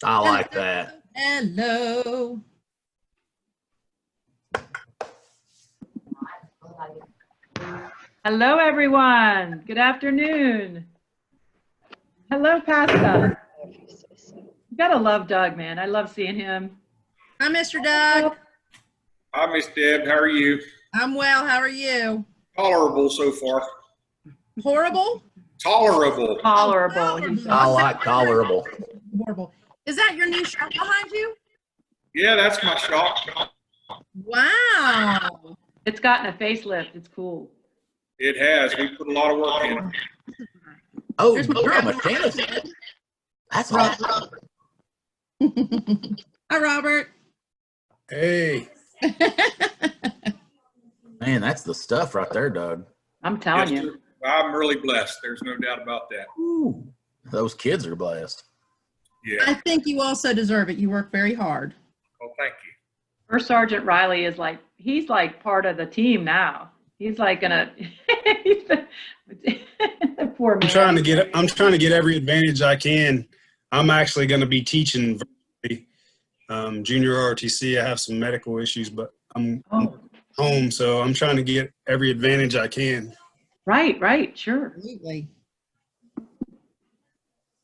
I like that. Hello. Hello, everyone. Good afternoon. Hello, Pastor. You gotta love Doug, man. I love seeing him. Hi, Mr. Doug. Hi, Miss Deb. How are you? I'm well. How are you? Tolerable so far. Horrible? Tolerable. Tolerable. He said. I like tolerable. Horrible. Is that your new shop behind you? Yeah, that's my shop. Wow. It's gotten a facelift. It's cool. It has. We put a lot of work in it. Oh, There's my you're a grandma. machinist. That's awesome. Hi, Robert. Hey, Man, that's the stuff right there, Doug. I'm telling Yes, you. sir. I'm really blessed. There's no doubt about that. Ooh, those kids are blessed. Yeah. I think you also deserve it. You work very hard. Well, thank you. First Sergeant Riley is like, he's like part of the team now. He's like gonna, poor man. I'm trying to get every advantage I can. I'm actually going to be teaching junior ROTC. I have some medical issues, but I'm home, so I'm trying to get every advantage I can. Right, sure. Absolutely.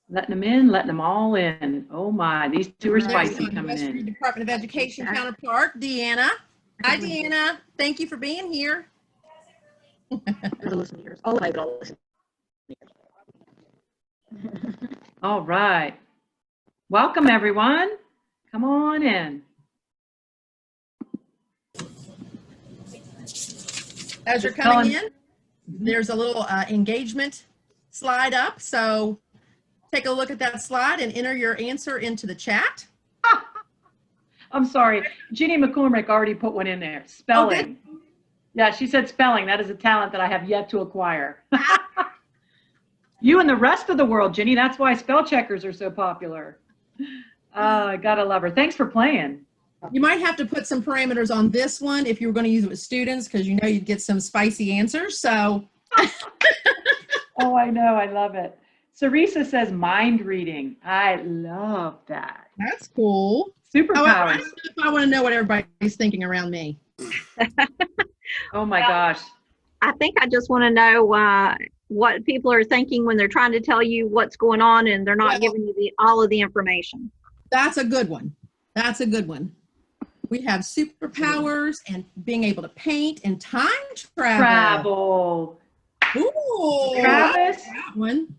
Letting them in, letting them all in. Oh my, these two are There's spicy my coming West Virginia in. Department of Education counterpart, Deanna. Hi, Deanna. Thank you for being here. All right. Welcome, everyone. Come on in. As you're coming in, there's a little engagement slide up. So take a look at that slide and enter your answer into the chat. I'm sorry. Ginny McCormick already put one in there. Spelling. Yeah, she said spelling. That is a talent that I have yet to acquire. You and the rest of the world, Ginny. That's why spell checkers are so popular. I gotta love her. Thanks for playing. You might have to put some parameters on this one if you were going to use it with students, because you know you'd get some spicy answers. So. Oh, I know. I love it. Sarisa says mind reading. I love that. That's cool. Superpowers. I don't know if I want to know what everybody's thinking around me. Oh my gosh. I think I just want to know what people are thinking when they're trying to tell you what's going on and they're not giving you all of the information. That's a good one. That's a good one. We have superpowers and being able to paint and time travel. Ooh, Travis. that one.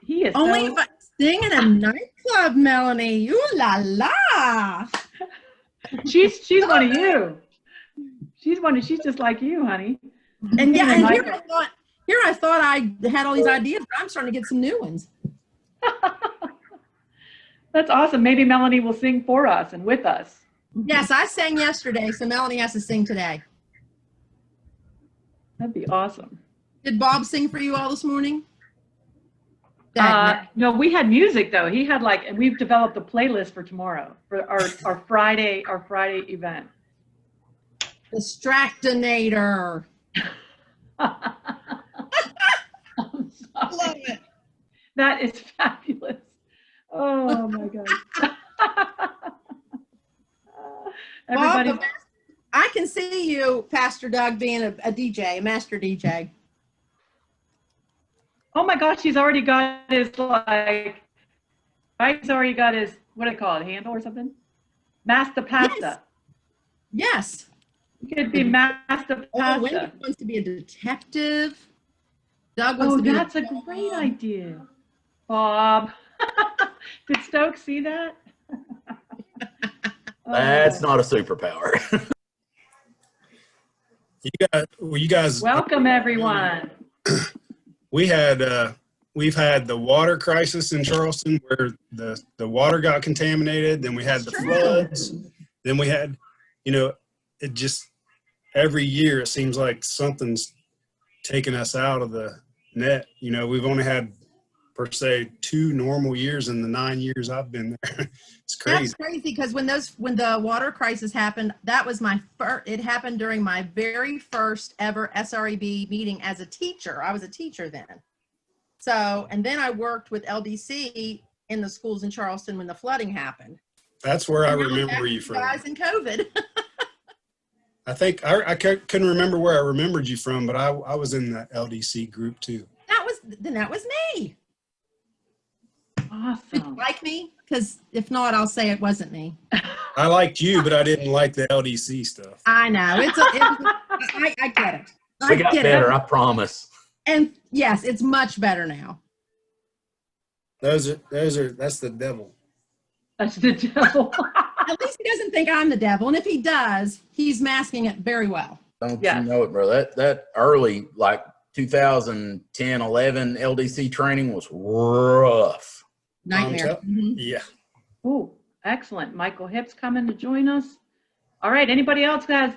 He is Only so... if I sing in a nightclub, Melanie. Ooh la la. She's one of you. She's just like you, honey. And yeah, and here I thought I had all these ideas, but I'm starting to get some new ones. That's awesome. Maybe Melanie will sing for us and with us. Yes, I sang yesterday, so Melanie has to sing today. That'd be awesome. Did Bob sing for you all this morning? No, we had music though. He had and we've developed a playlist for tomorrow for our Friday event. Distractinator. I'm sorry. Love it. That is fabulous. Oh my God. Everybody. Bob, I can see you, Pastor Doug, being a DJ, a master DJ. Oh my gosh, he's already got his right? He's already got his, what do they call it, handle or something? Master Pasta. Yes. You could be Master Pasta. Wendy wants to be a detective. Doug wants to be that's a great idea. Bob. Did Stokes see that? That's not a superpower. You guys. Welcome, everyone. We've had the water crisis in Charleston where the water got contaminated. Then we had the floods. Then we had, it just every year it seems like something's taking us out of the net. We've only had per se 2 normal years in the 9 years I've been there. It's crazy. That's crazy because when the water crisis happened, that was it happened during my very first ever SREB meeting as a teacher. I was a teacher then. So, and then I worked with LDC in the schools in Charleston when the flooding happened. That's where I And now remember back you to from. guys in COVID. I think I couldn't remember where I remembered you from, but I was in the LDC group too. That was me. Did you Awesome. like me? Because if not, I'll say it wasn't me. I liked you, but I didn't like the LDC stuff. I know. I get it. I We got get better, it. I promise. And yes, it's much better now. That's the devil. That's the devil. At least he doesn't think I'm the devil. And if he does, he's masking it very well. Don't Yes. you know it, bro? That early, like 2010, 11 LDC training was rough. Nightmare. Mhm. Yeah. Ooh, excellent. Michael Hipp's coming to join us. All right. Anybody else have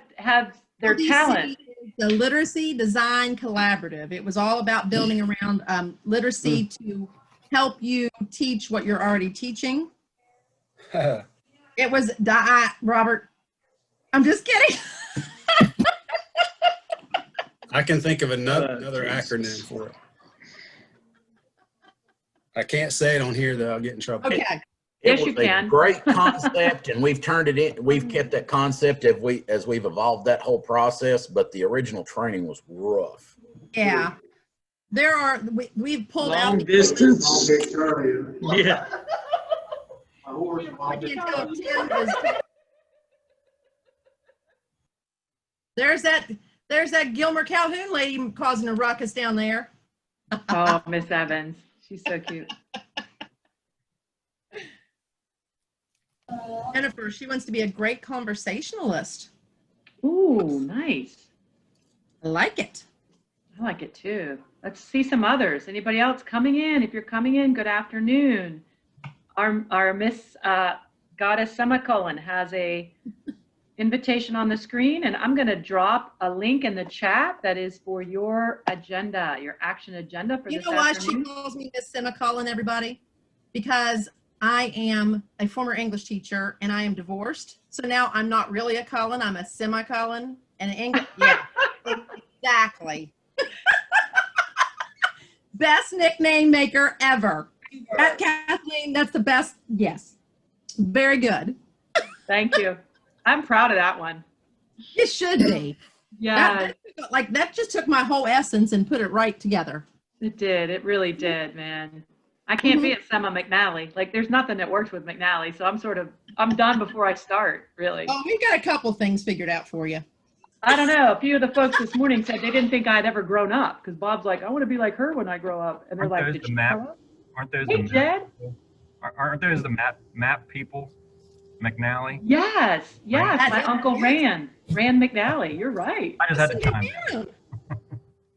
their LDC talent? is the Literacy Design Collaborative. It was all about building around literacy to help you teach what you're already teaching. It was, Robert, I'm just kidding. I can think of another acronym for it. I can't say it on here though. I'll get in trouble. Okay. It Yes, was you a can. great concept, and we've turned it in. We've kept that concept as we've evolved that whole process. But the original training was rough. Yeah. We've pulled Long out. distance. Yeah. I can't tell if Tim is. There's that Gilmer Calhoun lady causing a ruckus down there. Oh, Miss Evans. She's so cute. Jennifer, she wants to be a great conversationalist. Ooh, nice. I like it. I like it too. Let's see some others. Anybody else coming in? If you're coming in, good afternoon. Our Miss Goddess Semicolon has a invitation on the screen, and I'm going to drop a link in the chat that is for your agenda, your action agenda for You this know why afternoon. she calls me Miss Semicolon, everybody? Because I am a former English teacher and I am divorced. So now I'm not really a colon, I'm a semicolon. And English, yeah, exactly. Best nickname maker ever. That Kathleen, that's the best. Yes. Very good. Thank you. I'm proud of that one. It should be. Yeah, That just took my whole essence and put it right together. it did. It really did, man. I can't be a Sema McNally. Like, there's nothing that works with McNally, so I'm done before I start, really. Oh, we've got a couple things figured out for you. I don't know. A few of the folks this morning said they didn't think I'd ever grown up, because Bob's like, I want to be like her when I grow up. And they're Aren't like, those did the she map- grow up? Aren't those Hey, the map Jed. people? Aren't those the map people? McNally? Yes, yes. Right. My Uncle Rand McNally. You're right. I just had to chime in.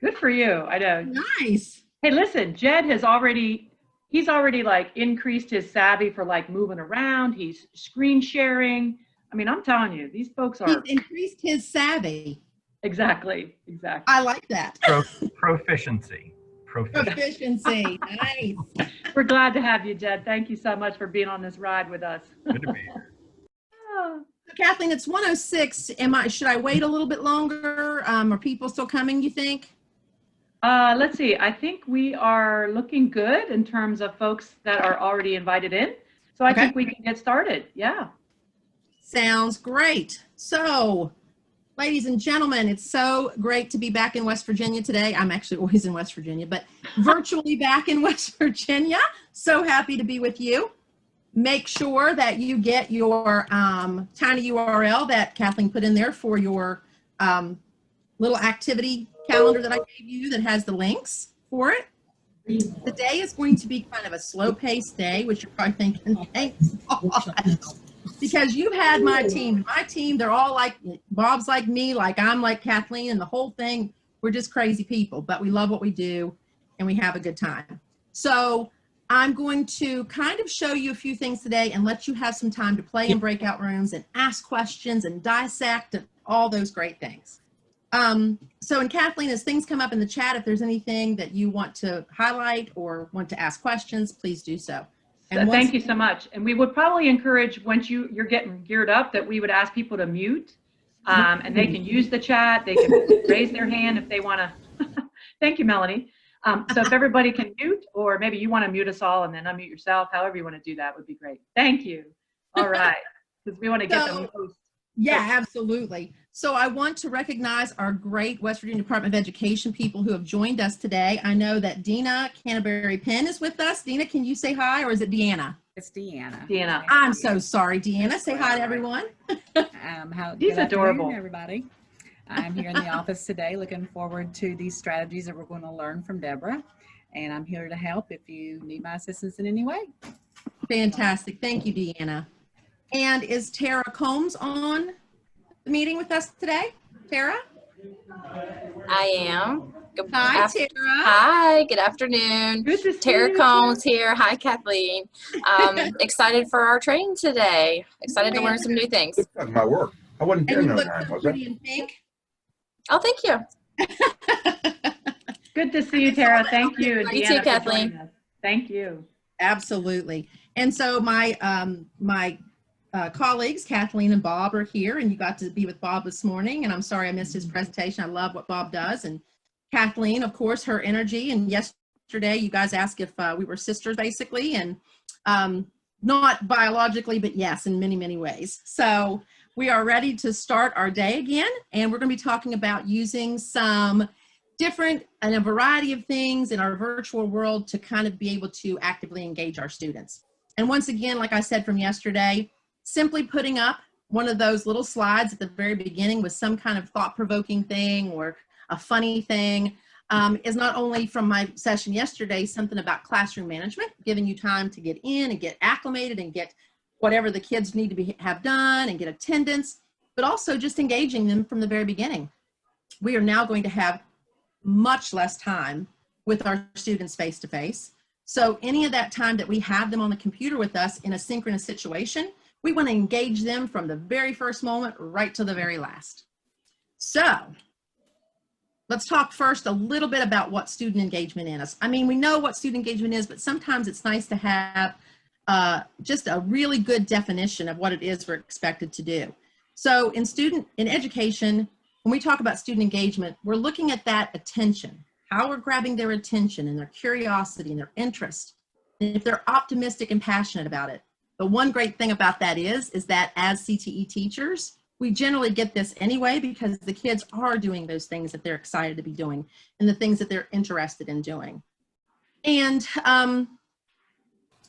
Good for you. I know. Nice. Hey, listen, Jed he's already like increased his savvy for like moving around. He's screen sharing. I mean, I'm telling you, these folks He's are increased his savvy. exactly. I like that. Proficiency. Proficiency. Nice. We're glad to have you, Jed. Thank you so much for being on this ride with us. Good to be here. Kathleen, it's 1:06. Should I wait a little bit longer? Are people still coming, you think? Let's see. I think we are looking good in terms of folks that are already invited in. So I Okay. think we can get started. Yeah. Sounds great. So, ladies and gentlemen, it's so great to be back in West Virginia today. I'm actually always in West Virginia, but virtually back in West Virginia. So happy to be with you. Make sure that you get your tiny URL that Kathleen put in there for your little activity calendar that I gave you that has the links for it. The day is going to be kind of a slow-paced day, which you're probably thinking, thank God. Because you've had my team. My team, they're all like, Bob's like me, like I'm like Kathleen, and the whole thing, we're just crazy people, but we love what we do, and we have a good time. So I'm going to kind of show you a few things today and let you have some time to play in breakout rooms and ask questions and dissect and all those great things. So, and Kathleen, as things come up in the chat, if there's anything that you want to highlight or want to ask questions, please do so. And Thank you so much. And we would probably encourage, once you're getting geared up, that we would ask people to mute, and they can use the chat. They can raise their hand if they want to. Thank you, Melanie. So if everybody can mute, or maybe you want to mute us all and then unmute yourself, however you want to do that would be great. Thank you. All right, because we want to get the most. Yeah, absolutely. So I want to recognize our great West Virginia Department of Education people who have joined us today. I know that Dina Canterbury Penn is with us. Dina, can you say hi, or is it Deanna? It's Deanna. Deanna. I'm so sorry, Deanna. Say hi to everyone. She's adorable. Everybody. I'm here in the office today looking forward to these strategies that we're going to learn from Deborah. And I'm here to help if you need my assistance in any way. Fantastic. Thank you, Deanna. And is Tara Combs on the meeting with us today? Tara? I am. Hi, Tara. Hi, good afternoon. Good to see Tara you. Combs here. Hi, Kathleen. Excited for our training today. Excited to learn some new things. That's my work. I wasn't And there you no look time, so was I? pretty in pink. Oh, thank you. Good to see you, Tara. Thank you. And You Deanna too, for Kathleen. joining us. Thank you. Absolutely. And so my colleagues, Kathleen and Bob, are here, and you got to be with Bob this morning. And I'm sorry I missed his presentation. I love what Bob does. And Kathleen, of course, her energy. And yesterday, you guys asked if we were sisters, basically, and not biologically, but yes, in many, many ways. So we are ready to start our day again, and we're going to be talking about using some different and a variety of things in our virtual world to kind of be able to actively engage our students. And once again, like I said from yesterday, simply putting up one of those little slides at the very beginning with some kind of thought-provoking thing or a funny thing is not only from my session yesterday, something about classroom management, giving you time to get in and get acclimated and get whatever the kids need to have done and get attendance, but also just engaging them from the very beginning. We are now going to have much less time with our students face-to-face. So any of that time that we have them on the computer with us in a synchronous situation, we want to engage them from the very first moment right to the very last. So let's talk first a little bit about what student engagement is. I mean, we know what student engagement is, but sometimes it's nice to have just a really good definition of what it is we're expected to do. So in education, when we talk about student engagement, we're looking at that attention, how we're grabbing their attention and their curiosity and their interest, and if they're optimistic and passionate about it. The one great thing about that is that as CTE teachers, we generally get this anyway because the kids are doing those things that they're excited to be doing and the things that they're interested in doing. And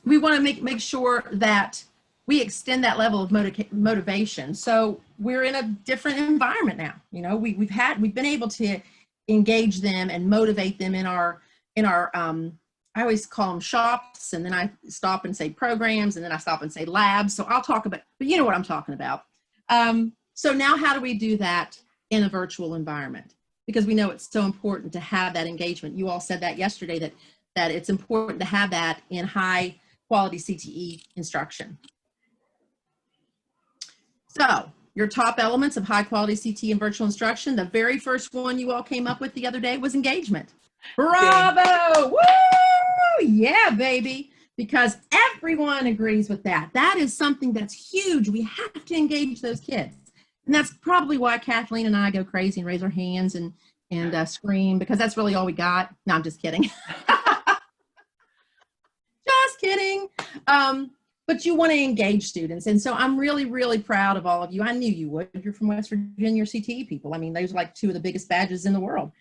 we want to make sure that we extend that level of motivation. So we're in a different environment now. You know, we've been able to engage them and motivate them in our I always call them shops, and then I stop and say programs, and then I stop and say labs. So I'll talk about, but you know what I'm talking about. So now how do we do that in a virtual environment? Because we know it's so important to have that engagement. You all said that yesterday, that it's important to have that in high quality CTE instruction. So your top elements of high quality CTE and virtual instruction, the very first one you all came up with the other day was engagement. Bravo! Woo! Yeah, baby. Because everyone agrees with that. That is something that's huge. We have to engage those kids. And that's probably why Kathleen and I go crazy and raise our hands and scream, because that's really all we got. No, I'm just kidding. Just kidding. But you want to engage students. And so I'm really, really proud of all of you. I knew you would. You're from West Virginia CTE people. I mean, those are like two of the biggest badges in the world.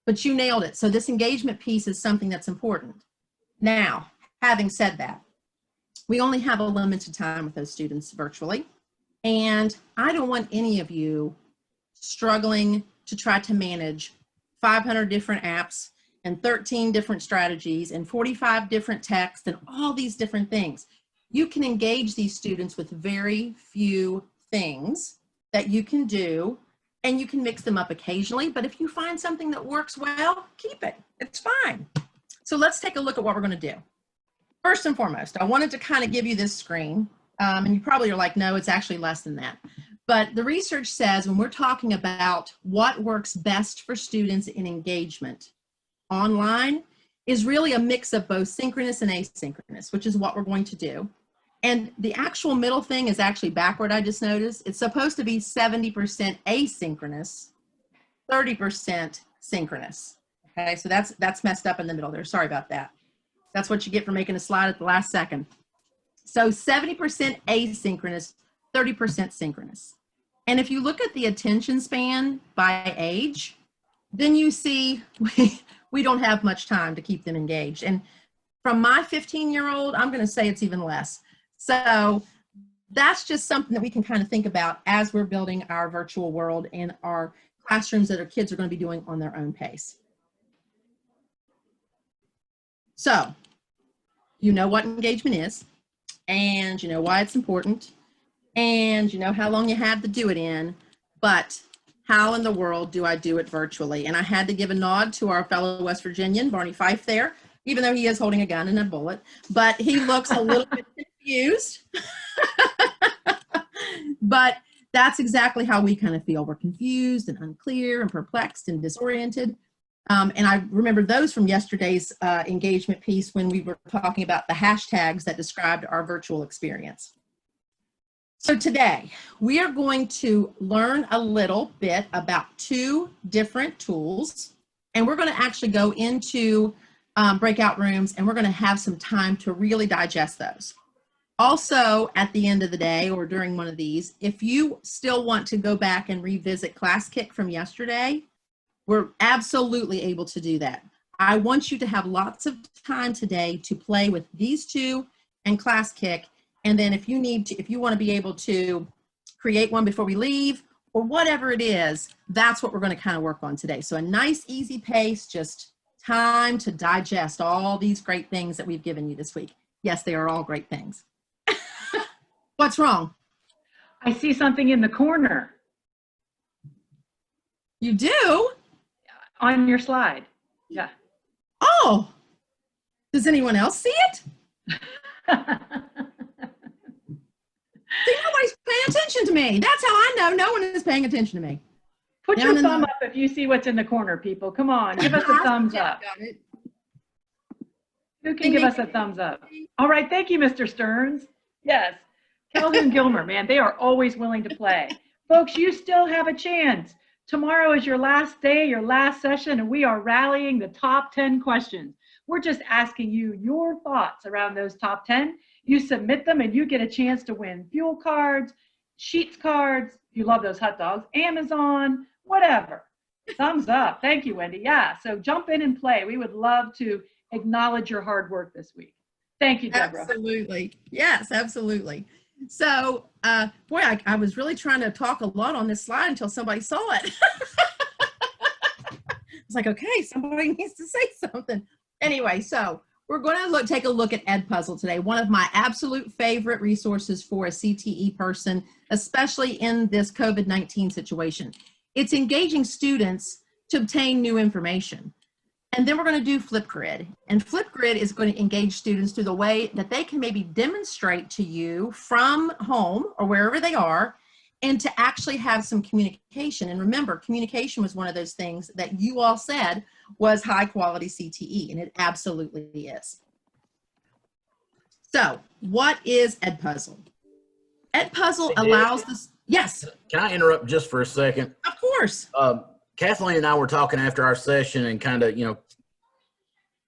But you nailed it. So this engagement piece is something that's important. Now, having said that, we only have a limited time with those students virtually. And I don't want any of you struggling to try to manage 500 different apps and 13 different strategies and 45 different texts and all these different things. You can engage these students with very few things that you can do, and you can mix them up occasionally. But if you find something that works well, keep it. It's fine. So let's take a look at what we're going to do. First and foremost, I wanted to kind of give you this screen. And you probably are like, no, it's actually less than that. But the research says when we're talking about what works best for students in engagement online is really a mix of both synchronous and asynchronous, which is what we're going to do. And the actual middle thing is actually backward, I just noticed. It's supposed to be 70% asynchronous, 30% synchronous. Okay, so that's messed up in the middle there. Sorry about that. That's what you get for making a slide at the last second. So 70% asynchronous, 30% synchronous. And if you look at the attention span by age, then you see we don't have much time to keep them engaged. And from my 15-year-old, I'm going to say it's even less. So that's just something that we can kind of think about as we're building our virtual world and our classrooms that our kids are going to be doing on their own pace. So you know what engagement is, and you know why it's important, and you know how long you have to do it in, but how in the world do I do it virtually? And I had to give a nod to our fellow West Virginian, Barney Fife there, even though he is holding a gun and a bullet, but he looks a little bit confused. But that's exactly how we kind of feel. We're confused and unclear and perplexed and disoriented. And I remember those from yesterday's engagement piece when we were talking about the hashtags that described our virtual experience. So today, we are going to learn a little bit about 2 different tools, and we're going to actually go into breakout rooms, and we're going to have some time to really digest those. Also, at the end of the day or during one of these, if you still want to go back and revisit Class Kick from yesterday, we're absolutely able to do that. I want you to have lots of time today to play with these 2 and Class Kick. And then if you need to, if you want to be able to create one before we leave or whatever it is, that's what we're going to kind of work on today. So a nice, easy pace, just time to digest all these great things that we've given you this week. Yes, they are all great things. What's wrong? I see something in the corner. You do? On your slide. Yeah. Oh, does anyone else see it? See, nobody's paying attention to me. That's how I know no one is paying attention to me. Put your thumb up if you see what's in the corner, people. Come on, give us a thumbs up. Who can give us a thumbs up? All right, thank you, Mr. Stearns. Yes, Calhoun Gilmer, man, they are always willing to play. Folks, you still have a chance. Tomorrow is your last day, your last session, and we are rallying the top 10 questions. We're just asking you your thoughts around those top 10. You submit them and you get a chance to win fuel cards, Sheets cards, if you love those hot dogs, Amazon, whatever. Thumbs up. Thank you, Wendy. Yeah, so jump in and play. We would love to acknowledge your hard work this week. Thank you, Deborah. Absolutely. Yes, absolutely. So, boy, I was really trying to talk a lot on this slide until somebody saw it. I was like, okay, somebody needs to say something. Anyway, so we're going to take a look at Edpuzzle today, one of my absolute favorite resources for a CTE person, especially in this COVID-19 situation. It's engaging students to obtain new information. And then we're going to do Flipgrid. And Flipgrid is going to engage students through the way that they can maybe demonstrate to you from home or wherever they are, and to actually have some communication. And remember, communication was one of those things that you all said was high quality CTE, and it absolutely is. So what is Edpuzzle? Edpuzzle allows this, yes. Can I interrupt just for a second? Of course. Kathleen and I were talking after our session and kind of,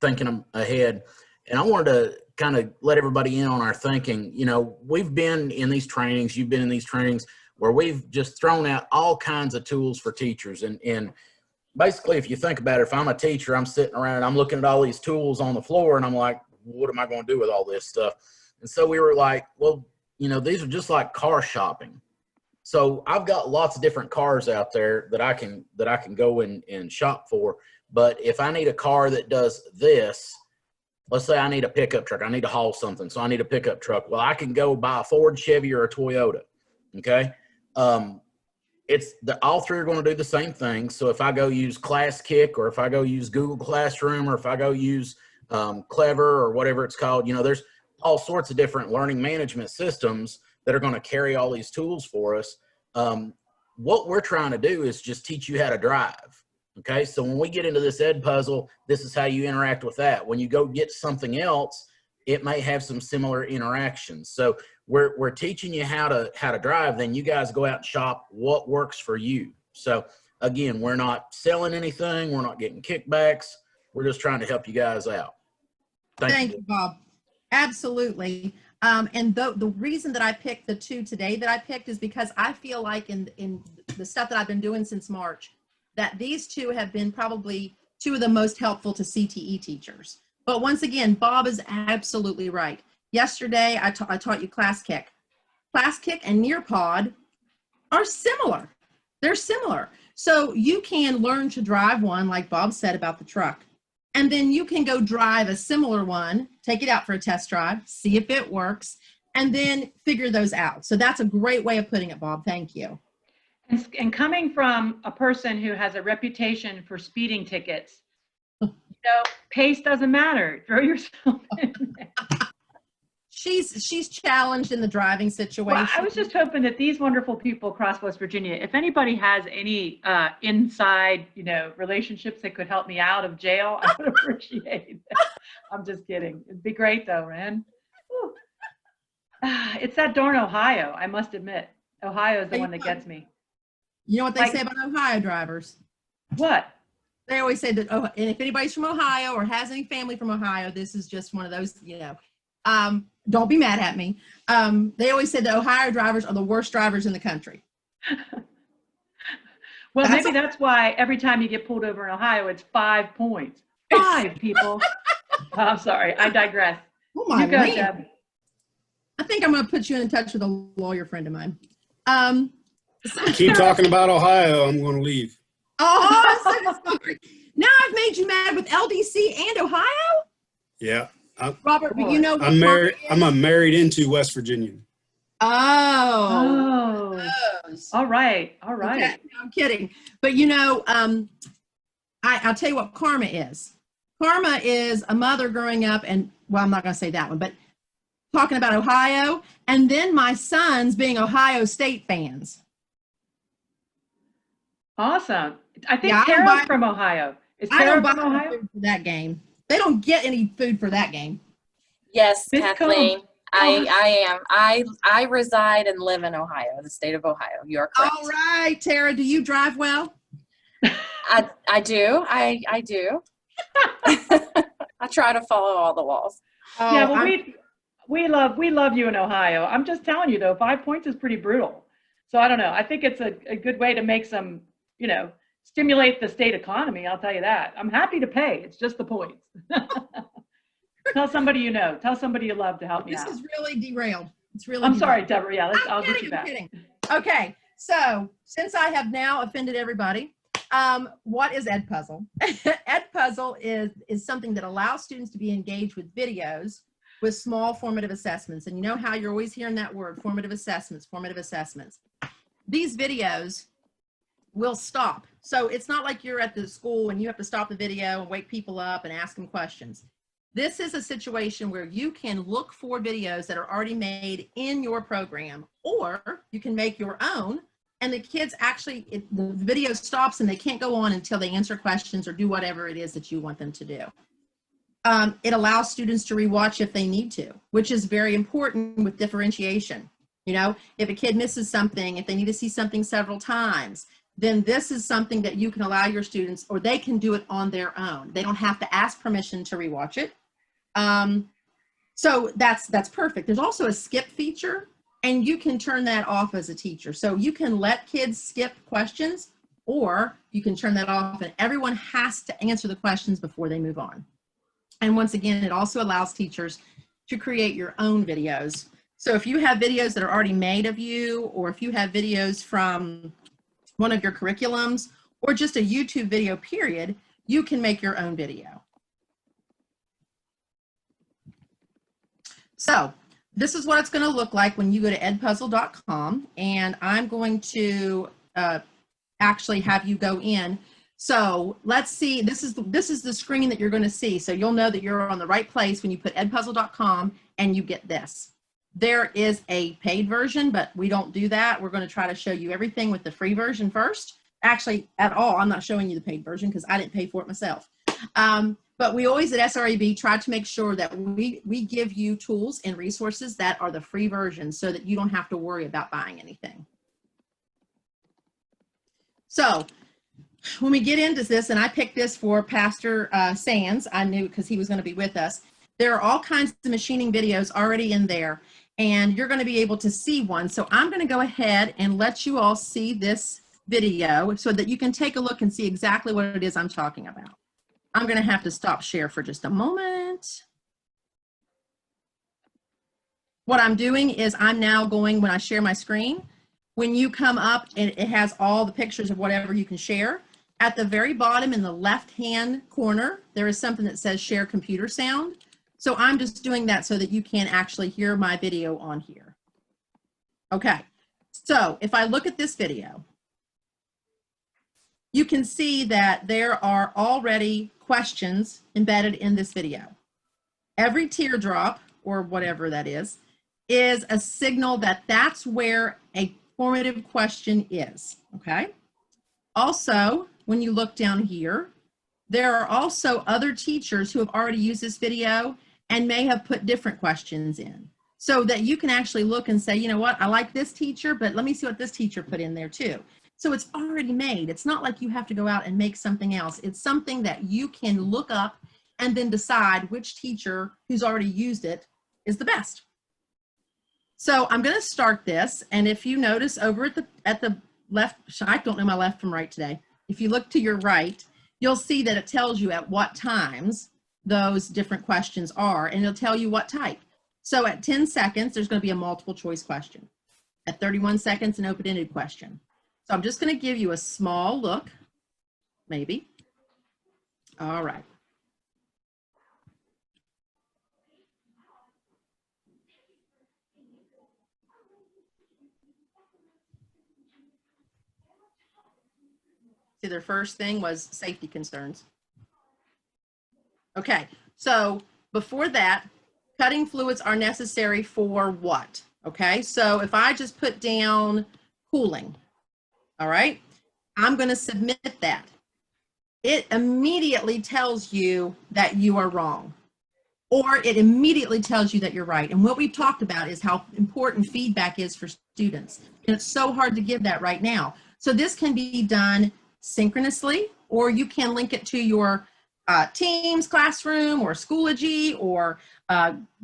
thinking ahead. And I wanted to kind of let everybody in on our thinking. We've been in these trainings, you've been in these trainings where we've just thrown out all kinds of tools for teachers. And basically, if you think about it, if I'm a teacher, I'm sitting around and I'm looking at all these tools on the floor and I'm like, what am I going to do with all this stuff? And so we were like, well, these are just like car shopping. So I've got lots of different cars out there that I can go and shop for. But if I need a car that does this, let's say I need a pickup truck, I need to haul something, so I need a pickup truck. Well, I can go buy a Ford, Chevy, or a Toyota. Okay, all 3 are going to do the same thing. So if I go use Class Kick, or if I go use Google Classroom, or if I go use Clever, or whatever it's called, there's all sorts of different learning management systems that are going to carry all these tools for us. What we're trying to do is just teach you how to drive. Okay, so when we get into this Edpuzzle, this is how you interact with that. When you go get something else, it may have some similar interactions. So we're teaching you how to drive, then you guys go out and shop what works for you. So Again, we're not selling anything. We're not getting kickbacks. We're just trying to help you guys out. Thank you, Bob. Absolutely. And the reason that I picked the two today that I picked is because I feel like in the stuff that I've been doing since March, that these two have been probably two of the most helpful to CTE teachers. But once again, Bob is absolutely right. Yesterday, I taught you Class Kick. Class Kick and Nearpod are similar. They're similar. So you can learn to drive one, like Bob said about the truck. And then you can go drive a similar one, take it out for a test drive, see if it works, and then figure those out. So that's a great way of putting it, Bob. Thank you. And coming from a person who has a reputation for speeding tickets, pace doesn't matter. Throw yourself in there. She's challenged in the driving situation. Well, I was just hoping that these wonderful people across West Virginia, if anybody has any inside, relationships that could help me out of jail, I would appreciate that. I'm just kidding. It'd be great though, man. It's that darn Ohio, I must admit. Ohio is the one that gets me. You know what they say about Ohio drivers? What? They always say that, and if anybody's from Ohio or has any family from Ohio, this is just one of those, don't be mad at me. They always say that Ohio drivers are the worst drivers in the country. Well, maybe that's why every time you get pulled over in Ohio, it's 5 points. 5 people. I'm sorry, I digress. Oh my you go, man. Deb. I think I'm going to put you in touch with a lawyer friend of mine. Keep talking about Ohio. I'm going to leave. Oh, I'm so sorry. Now I've made you mad with LDC and Ohio? Yeah. Robert, but you know what I'm married. I'm married into West Virginian. Oh. All right. All right. Okay, no, I'm kidding. But I'll tell you what karma is. Karma is a mother growing up and, well, I'm not going to say that one, but talking about Ohio, and then my sons being Ohio State fans. Awesome. I think Yeah, Tara's from Ohio. Is Tara from Ohio? Food for that game. They don't get any food for that game. Yes, Miss Kathleen. Combs. I am. I reside and live in Ohio, the state of Ohio. You are correct. All right, Tara, do you drive well? I do. I do. I try to follow all the laws. Yeah, well, we love you in Ohio. I'm just telling you though, 5 points is pretty brutal. So I don't know. I think it's a good way to make some, stimulate the state economy. I'll tell you that. I'm happy to pay. It's just the points. Tell somebody you know. Tell somebody you love to help me out. This is really derailed. It's really. I'm sorry, Deborah. Yeah, I'll get you I'm back. kidding. Okay, so since I have now offended everybody, what is Edpuzzle? Edpuzzle is something that allows students to be engaged with videos with small formative assessments. And you know how you're always hearing that word, formative assessments, formative assessments. These videos will stop. So it's not like you're at the school and you have to stop the video and wake people up and ask them questions. This is a situation where you can look for videos that are already made in your program, or you can make your own, and the kids actually, the video stops and they can't go on until they answer questions or do whatever it is that you want them to do. It allows students to rewatch if they need to, which is very important with differentiation. If a kid misses something, if they need to see something several times, then this is something that you can allow your students, or they can do it on their own. They don't have to ask permission to rewatch it. So that's perfect. There's also a skip feature, and you can turn that off as a teacher. So you can let kids skip questions, or you can turn that off, and everyone has to answer the questions before they move on. And once again, it also allows teachers to create your own videos. So if you have videos that are already made of you, or if you have videos from one of your curriculums, or just a YouTube video period, you can make your own video. So this is what it's going to look like when you go to edpuzzle.com, and I'm going to actually have you go in. So let's see, this is the screen that you're going to see. So you'll know that you're on the right place when you put edpuzzle.com and you get this. There is a paid version, but we don't do that. We're going to try to show you everything with the free version first. Actually, at all, I'm not showing you the paid version because I didn't pay for it myself. But we always at SRAB try to make sure that we give you tools and resources that are the free version so that you don't have to worry about buying anything. So when we get into this, and I picked this for Pastor Sands, I knew because he was going to be with us. There are all kinds of machining videos already in there, and you're going to be able to see one. So I'm going to go ahead and let you all see this video so that you can take a look and see exactly what it is I'm talking about. I'm going to have to stop share for just a moment. What I'm doing is I'm now going, when I share my screen, when you come up and it has all the pictures of whatever you can share, at the very bottom in the left-hand corner, there is something that says share computer sound. So I'm just doing that so that you can actually hear my video on here. Okay, so if I look at this video, you can see that there are already questions embedded in this video. Every teardrop, or whatever that is a signal that that's where a formative question is, okay? Also, when you look down here, there are also other teachers who have already used this video and may have put different questions in, so that you can actually look and say, you know what, I like this teacher, but let me see what this teacher put in there too. So it's already made. It's not like you have to go out and make something else. It's something that you can look up and then decide which teacher who's already used it is the best. So I'm going to start this, and if you notice over at the left, I don't know my left from right today. If you look to your right, you'll see that it tells you at what times those different questions are, and it'll tell you what type. So at 10 seconds, there's going to be a multiple choice question. At 31 seconds, an open-ended question. So I'm just going to give you a small look, maybe. All right. See, their first thing was safety concerns. Okay, so before that, cutting fluids are necessary for what? Okay, so if I just put down cooling, all right, I'm going to submit that. It immediately tells you that you are wrong, or it immediately tells you that you're right. And what we've talked about is how important feedback is for students. And it's so hard to give that right now. So this can be done synchronously, or you can link it to your Teams classroom or Schoology or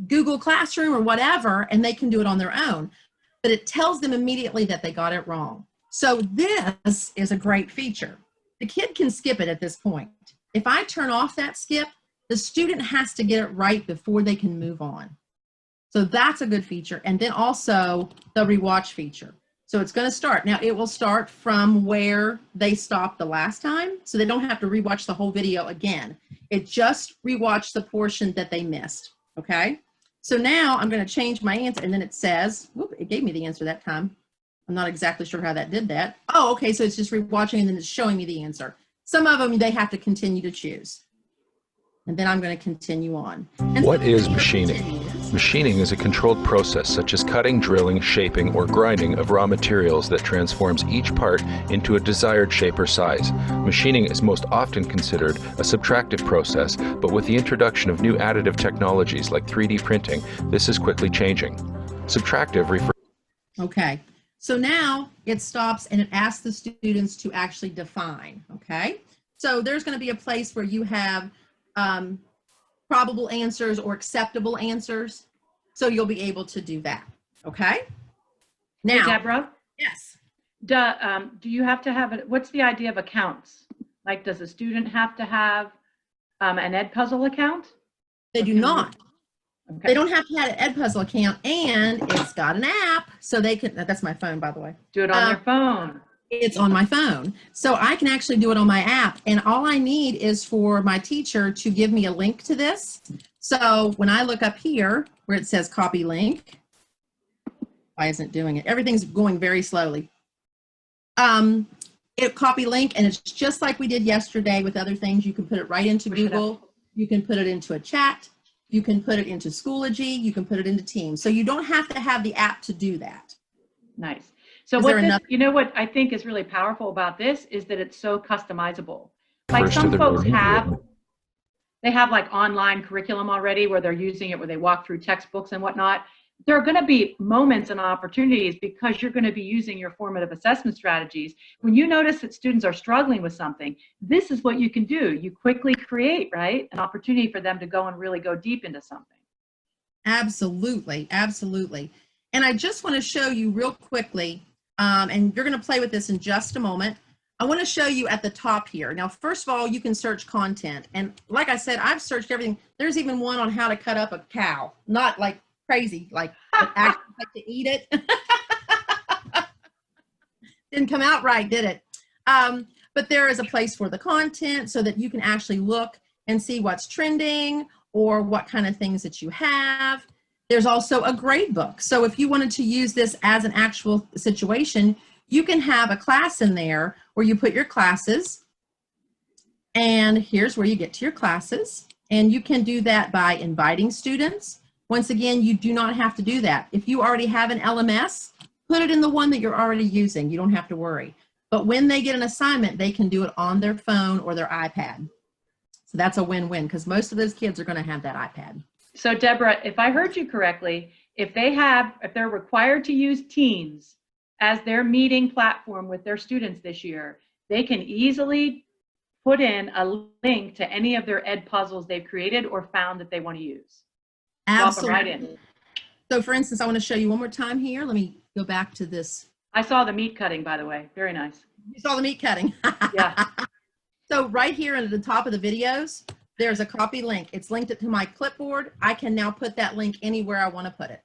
Google Classroom or whatever, and they can do it on their own. But it tells them immediately that they got it wrong. So this is a great feature. The kid can skip it at this point. If I turn off that skip, the student has to get it right before they can move on. So that's a good feature. And then also the rewatch feature. So it's going to start. Now it will start from where they stopped the last time, so they don't have to rewatch the whole video again. It just rewatched the portion that they missed, okay? So now I'm going to change my answer, and then it says, whoop, it gave me the answer that time. I'm not exactly sure how that did that. Oh, okay, so it's just rewatching and then it's showing me the answer. Some of them, they have to continue to choose. And then I'm going to continue on. And what is machining? Machining is a controlled process such as cutting, drilling, shaping, or grinding of raw materials that transforms each part into a desired shape or size. Machining is most often considered a subtractive process, but with the introduction of new additive technologies like 3D printing, this is quickly changing. Subtractive refers... Okay, so now it stops and it asks the students to actually define, okay? So there's going to be a place where you have probable answers or acceptable answers. So you'll be able to do that. Okay. Now, hey, Deborah. Yes. Do you have to have what's the idea of accounts? Like, does a student have to have an Edpuzzle account? They do not. Okay. They don't have to have an Edpuzzle account, and it's got an app, so they can. That's my phone, by the way. Do it on their phone. It's on my phone. So I can actually do it on my app. And all I need is for my teacher to give me a link to this. So when I look up here where it says copy link, why isn't it doing it? Everything's going very slowly. It copy link, and it's just like we did yesterday with other things. You can put it right into Google. You can put it into a chat. You can put it into Schoology. You can put it into Teams. So you don't have to have the app to do that. Nice. So you know what I think is really powerful about this is that it's so customizable. Like some folks they have like online curriculum already where they're using it, where they walk through textbooks and whatnot. there are going to be moments and opportunities because you're going to be using your formative assessment strategies. When you notice that students are struggling with something, this is what you can do. You quickly create, right, an opportunity for them to go and really go deep into something. Absolutely, absolutely. And I just want to show you real quickly, and you're going to play with this in just a moment. I want to show you at the top here. Now, first of all, you can search content. And like I said, I've searched everything. There's even one on how to cut up a cow. Not like crazy, like actually like to eat it. Didn't come out right, did it? But there is a place for the content so that you can actually look and see what's trending or what kind of things that you have. There's also a grade book. So if you wanted to use this as an actual situation, you can have a class in there where you put your classes, and here's where you get to your classes. And you can do that by inviting students. Once again, you do not have to do that. If you already have an LMS, put it in the one that you're already using. You don't have to worry. But when they get an assignment, they can do it on their phone or their iPad. So that's a win-win because most of those kids are going to have that iPad. So Deborah, if I heard you correctly, if they're required to use Teams as their meeting platform with their students this year, they can easily put in a link to any of their ed puzzles they've created or found that they want to use. Absolutely. Drop them right in. So for instance, I want to show you one more time here. Let me go back to this. I saw the meat cutting, by the way. Very nice. You saw the meat cutting. Yeah. So right here at the top of the videos, there's a copy link. It's linked to my clipboard. I can now put that link anywhere I want to put it.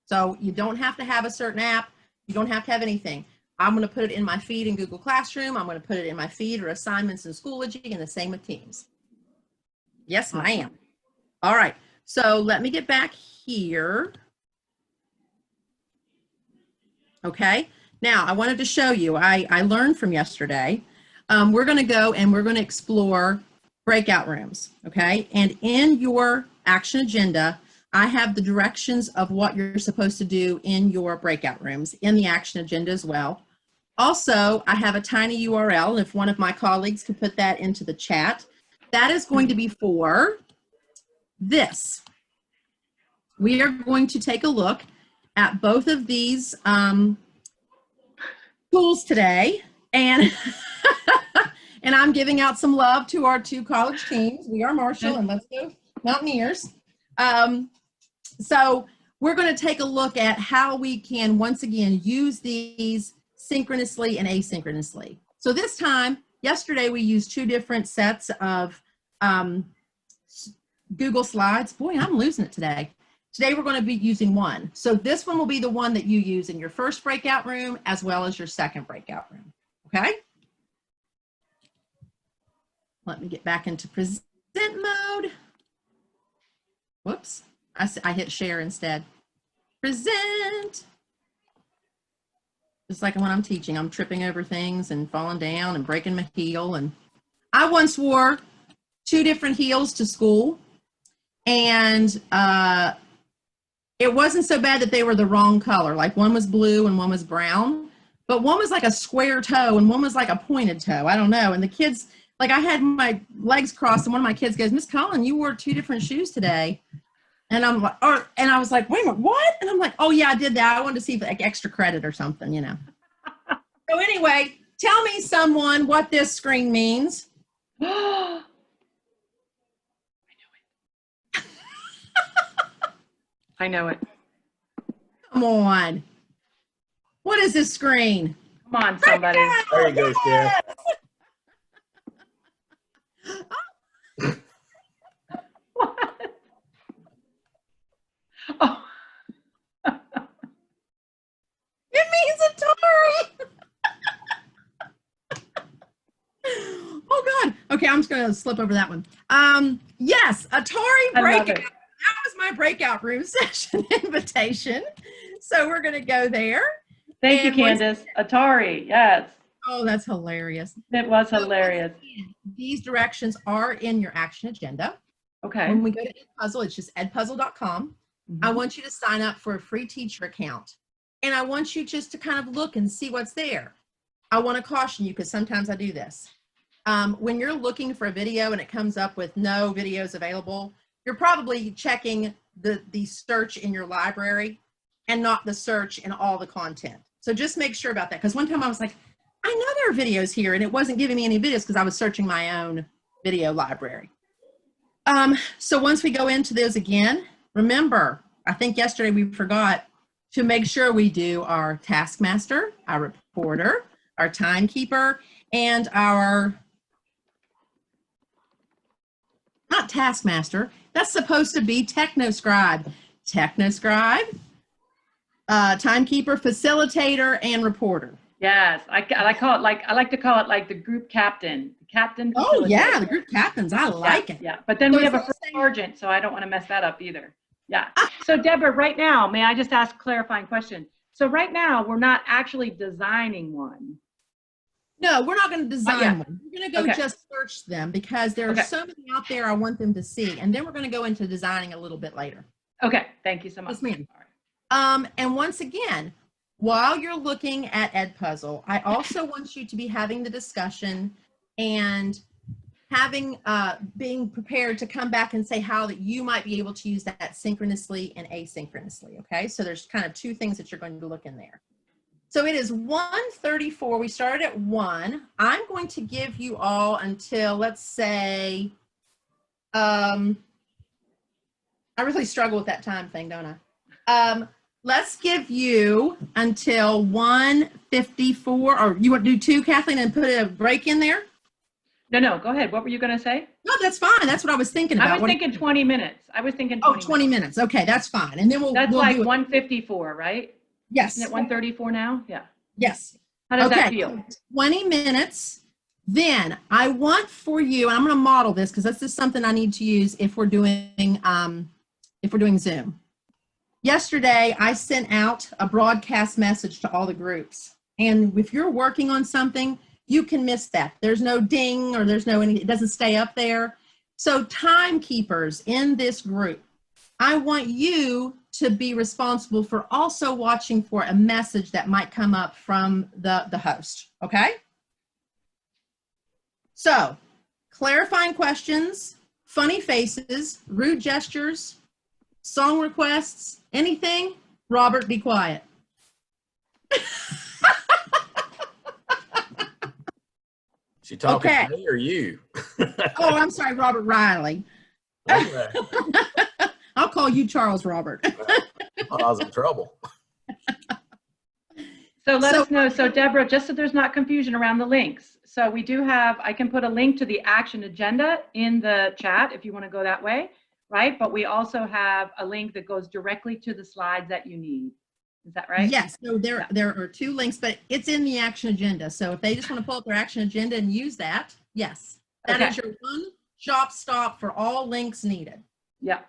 So you don't have to have a certain app. You don't have to have anything. I'm going to put it in my feed in Google Classroom. I'm going to put it in my feed or assignments in Schoology, and the same with Teams. Yes, ma'am. All right. So let me get back here. Okay. Now I wanted to show you, I learned from yesterday. We're going to go and we're going to explore breakout rooms. Okay. And in your action agenda, I have the directions of what you're supposed to do in your breakout rooms in the action agenda as well. Also, I have a tiny URL, and if one of my colleagues could put that into the chat, that is going to be for this. We are going to take a look at both of these tools today, and and I'm giving out some love to our two college teams. We are Marshall, and let's go Mountaineers. So we're going to take a look at how we can, once again, use these synchronously and asynchronously. So this time, yesterday we used two different sets of Google Slides. Boy, I'm losing it today. Today we're going to be using one. So this one will be the one that you use in your first breakout room as well as your second breakout room. Okay? Let me get back into present mode. Whoops. I hit share instead. Present. Just like when I'm teaching, I'm tripping over things and falling down and breaking my heel. And I once wore two different heels to school, and it wasn't so bad that they were the wrong color. Like one was blue and one was brown, but one was like a square toe and one was like a pointed toe. I don't know. And the kids, like I had my legs crossed and one of my kids goes, "Miss Collin, you wore two different shoes today." And I'm like, and I was like, "Wait a minute, what?" And I'm like, "Oh yeah, I did that. I wanted to see if like extra credit or something, you know." So anyway, tell me someone what this screen means. I know it. Come on. What is this screen? Come on, somebody. There you go, Chef. What? Oh. It means Atari. Oh God. Okay, I'm just gonna slip over that one. Yes, Atari breakout. That was my breakout room session invitation. So we're gonna go there. Thank you, Candace. Atari, yes. Oh, that's hilarious. It was hilarious. These directions are in your action agenda. Okay. When we go to Edpuzzle, it's just edpuzzle.com. I want you to sign up for a free teacher account. And I want you just to kind of look and see what's there. I want to caution you because sometimes I do this. When you're looking for a video and it comes up with no videos available, you're probably checking the search in your library and not the search in all the content. So just make sure about that. Because one time I was like, I know there are videos here, and it wasn't giving me any videos because I was searching my own video library. So once we go into those again, remember, I think yesterday we forgot to make sure we do our taskmaster, our reporter, our timekeeper, and our, not taskmaster, that's supposed to be technoscribe. Technoscribe, timekeeper, facilitator, and reporter. Yes, I call it like, I like to call it like the group captain. Captain. Oh yeah, facilitator. the group captains, I like it. Yeah, but then So we have a it's first sergeant, so I don't want to mess that up either. Yeah. So Deborah, right now, may I just ask a clarifying question? So right now, we're not actually designing one. No, we're not going to design one. We're going to go Okay. just search them because there are Okay. so many out there I want them to see. And then we're going to go into designing a little bit later. Okay, thank you so much. Yes, ma'am. All right. And once again, while you're looking at Edpuzzle, I also want you to be having the discussion and having being prepared to come back and say how that you might be able to use that synchronously and asynchronously. Okay, so there's kind of two things that you're going to look in there. So it is 1:34. We started at 1. I'm going to give you all until, let's say, I really struggle with that time thing, don't I? Let's give you until 1:54, or you want to do 2, Kathleen, and put a break in there? No, go ahead. What were you going to say? No, that's fine. That's what I was thinking about. I was thinking 20 minutes. I was thinking 20 20 minutes. Okay, that's fine. And then That's we'll like do it. 1:54, right? Yes. Isn't it 1:34 now? Yeah. Yes. How does that Okay, feel? 20 minutes. Then I want for you, and I'm going to model this because this is something I need to use if we're doing Zoom. Yesterday, I sent out a broadcast message to all the groups. And if you're working on something, you can miss that. There's no ding or there's no any, it doesn't stay up there. So timekeepers in this group, I want you to be responsible for also watching for a message that might come up from the host, okay? So, clarifying questions, funny faces, rude gestures, song requests, anything, Robert, be quiet. She talking Okay. to me or you? Oh, I'm sorry, Robert Riley. Okay. I'll call you Charles Robert. Well, I was in trouble. So let us know. So Deborah, just so there's not confusion around the links. So we do have, I can put a link to the action agenda in the chat if you want to go that way, right? But we also have a link that goes directly to the slides that you need. Is that right? Yes, so there are 2 links, but it's in the action agenda. So if they just want to pull up their action agenda and use that, yes. That is your one-stop stop for all links needed. Yeah.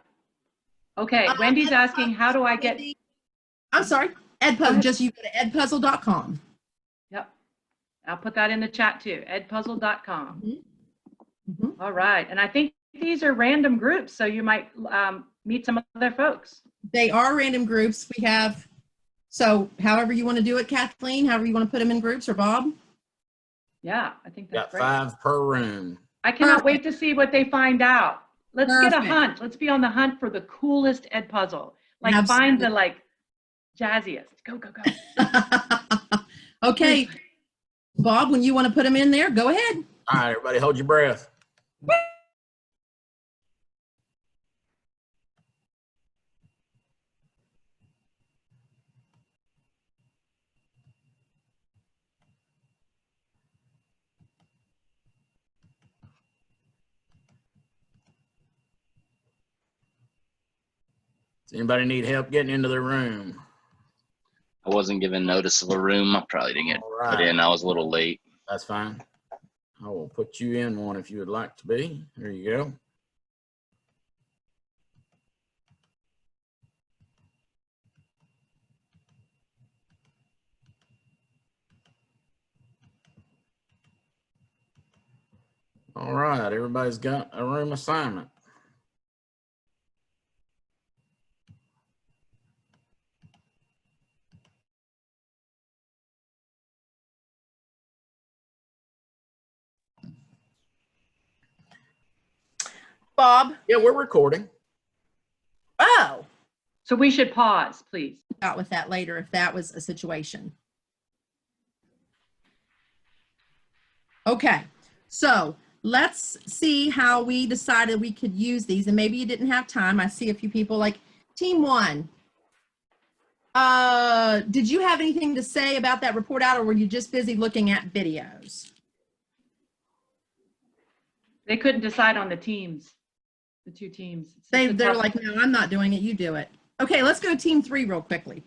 Okay, Wendy's asking, how do I get... I'm sorry, Edpuzzle, just you go to edpuzzle.com. Yep. I'll put that in the chat too, edpuzzle.com. Mm-hmm. All right, and I think these are random groups, so you might meet some other folks. They are random groups. We have, so however you want to do it, Kathleen, however you want to put them in groups, or Bob. Yeah, I think that's Got great. 5 per room. I cannot wait to see what they find out. Let's get a Perfect. hunt. Let's be on the hunt for the coolest Edpuzzle. Like Absolutely. find the like jazziest. Go, go, go. Okay, Bob, when you want to put them in there, go ahead. All right, everybody hold your breath. Does anybody need help getting into the room? I wasn't given notice of a room. I probably didn't get All put right. in. I was a little late. That's fine. I will put you in one if you would like to be. There you go. All right, everybody's got a room assignment. Bob. Yeah, we're recording. Oh, So we should pause, please. Out with that later if that was a situation. Okay, so let's see how we decided we could use these, and maybe you didn't have time. I see a few people like team one. Did you have anything to say about that report out, or were you just busy looking at videos? They couldn't decide on the teams, the two teams. They're like, no, I'm not doing it. You do it. Okay, let's go team three real quickly.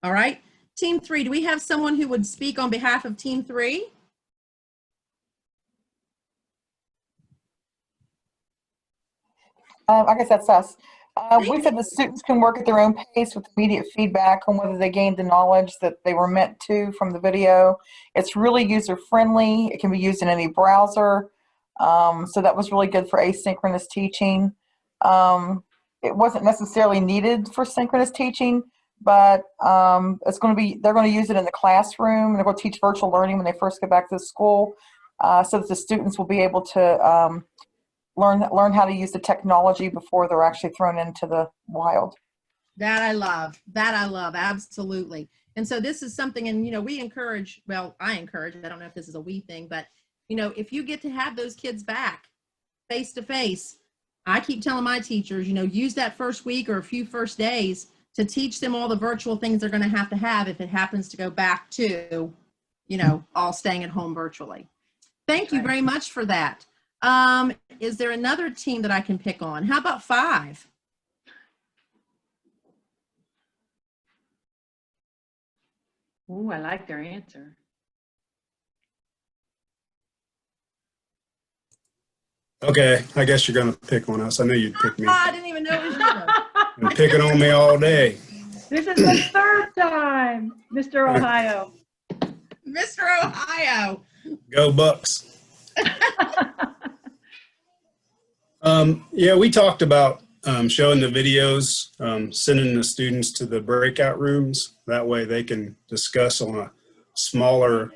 All right, team three, do we have someone who would speak on behalf of team three? I guess that's us. We said the students can work at their own pace with immediate feedback on whether they gained the knowledge that they were meant to from the video. It's really user-friendly. It can be used in any browser. So that was really good for asynchronous teaching. It wasn't necessarily needed for synchronous teaching, but they're going to use it in the classroom. They're going to teach virtual learning when they first get back to school, so that the students will be able to learn how to use the technology before they're actually thrown into the wild. That I love. That I love. Absolutely. And so this is something, and, you know, we encourage, well, I encourage, I don't know if this is a we thing, but, you know, if you get to have those kids back face to face, I keep telling my teachers, you know, use that first week or a few first days to teach them all the virtual things they're going to have if it happens to go back to, you know, all staying at home virtually. Thank you very much for that. Is there another team that I can pick on? How about 5? Ooh, I like their answer. Okay, I guess you're gonna pick on us. I knew you'd pick me. I didn't even know it was you. You're picking on me all day. This is the third time, Mr. Ohio. Mr. Ohio. Go Bucks. Yeah, we talked about showing the videos, sending the students to the breakout rooms. That way they can discuss on a smaller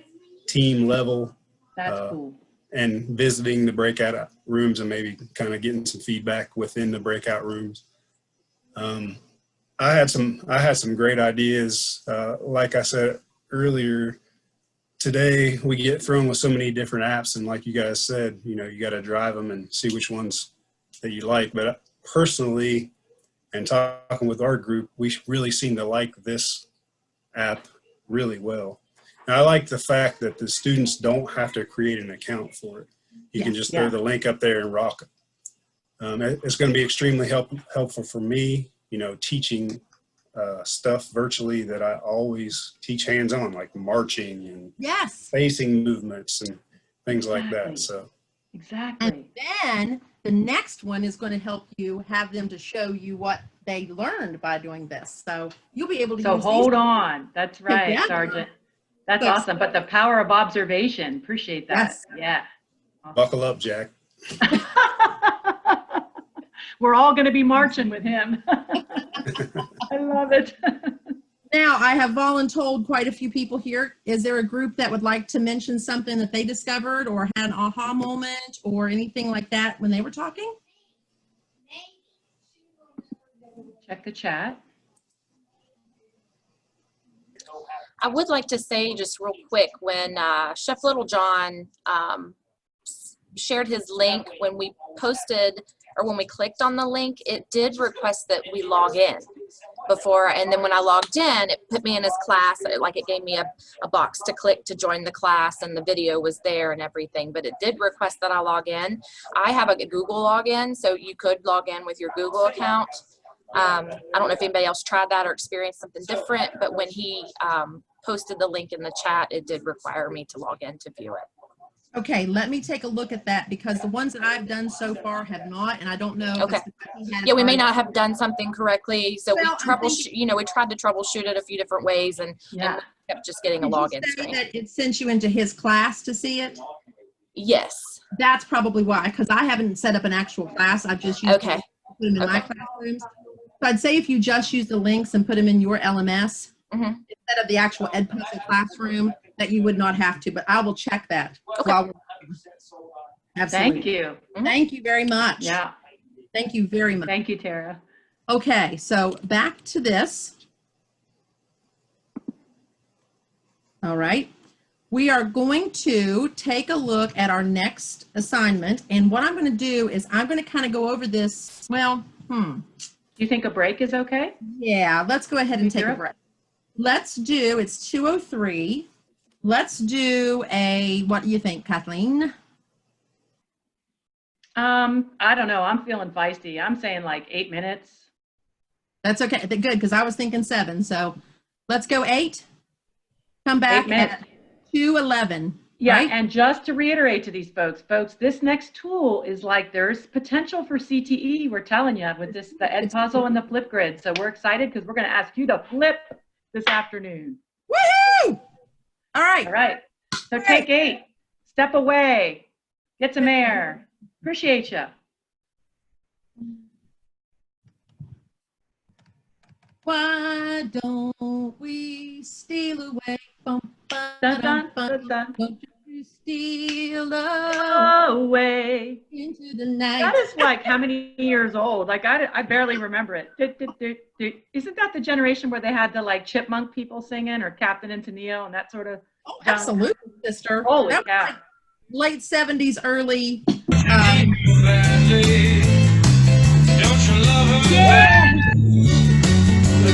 team level. That's cool. And visiting the breakout rooms and maybe kind of getting some feedback within the breakout rooms. I had some great ideas. Like I said earlier, today we get thrown with so many different apps, and like you guys said, you know, you got to drive them and see which ones that you like. But personally, and talking with our group, we really seem to like this app really well. And I like the fact that the students don't have to create an account for it. You can just throw the link up there and rock it. It's going to be extremely helpful for me, you know, teaching stuff virtually that I always teach hands-on, like marching and facing movements and things like that. So exactly. And then the next one is going to help you have them to show you what they learned by doing this. So you'll be able to use hold these on. That's right, together. Sergeant. That's awesome. But the power of observation, appreciate that. Yes. Yeah. Awesome. Buckle up, Jack. We're all going to be marching with him. I love it. Now, I have voluntold quite a few people here. Is there a group that would like to mention something that they discovered or had an aha moment or anything like that when they were talking? Check the chat. I would like to say just real quick, when Chef Littlejohn shared his link, when we posted or when we clicked on the link, it did request that we log in before, and then when I logged in, it put me in his class, like it gave me a box to click to join the class, and the video was there and everything, but it did request that I log in. I have a Google login, so you could log in with your Google account. I don't know if anybody else tried that or experienced something different, but when he posted the link in the chat, it did require me to log in to view it. Okay, let me take a look at that, because the ones that I've done so far have not, and I don't know. Okay. Yeah, we may not have done something correctly, so we troubleshoot. You know, we tried to troubleshoot it a few different ways, and we kept just getting a login screen. That it sent you into his class to see it? Yes. That's probably why, because I haven't set up an actual class. I've just used them, put them in my classrooms. So I'd say if you just use the links and put them in your LMS instead of the actual Edpuzzle classroom, that you would not have to, but I will check that. While we're Absolutely. Thank you. Thank you very much. Yeah. Thank you very much. Thank you, Tara. Okay, so back to this. All right. We are going to take a look at our next assignment. And what I'm going to do is I'm going to kind of go over this. Well, Do you think a break is okay? Yeah, let's go ahead and take a break. Let's do, it's 2:03. Let's do what do you think, Kathleen? I don't know. I'm feeling feisty. I'm saying like 8 minutes. That's okay. Good, because I was thinking 7. So let's go 8. Come back 8 minutes. At 2:11. Yeah, right? and just to reiterate to these folks, this next tool is like there's potential for CTE. We're telling you with the Ed Puzzle and the flip grid. So we're excited because we're going to ask you to flip this afternoon. Woohoo! All right. All right. So take 8. Step away. Get some air. Appreciate you. Why don't we steal away? Bum, Dun, dun, dun, dun. Don't you steal away into the night. That is like how many years old? Like I barely remember it. Isn't that the generation where they had the like chipmunk people singing or Captain and Tennille and that sort of? Oh, absolutely, sister. Holy That was cow. like late 70s, early. Yeah.